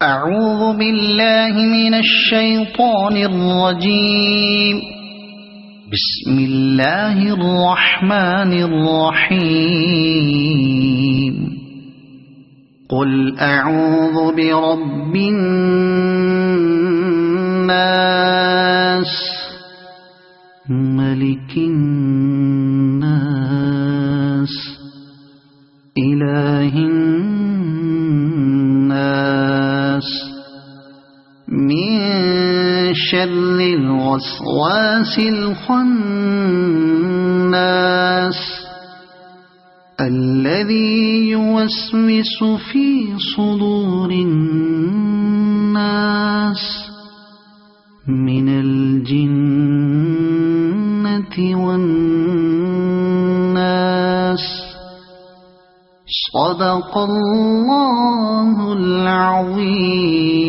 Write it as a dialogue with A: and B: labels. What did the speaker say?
A: أعوذ بالله من الشيطان الرجيم. بسم الله الرحمن الرحيم. قل أعوذ برب الناس ملك الناس إله الناس من شر الوسواس الخناس الذي يوسوس في صدور الناس من الجنة والناس. صدق الله العظيم.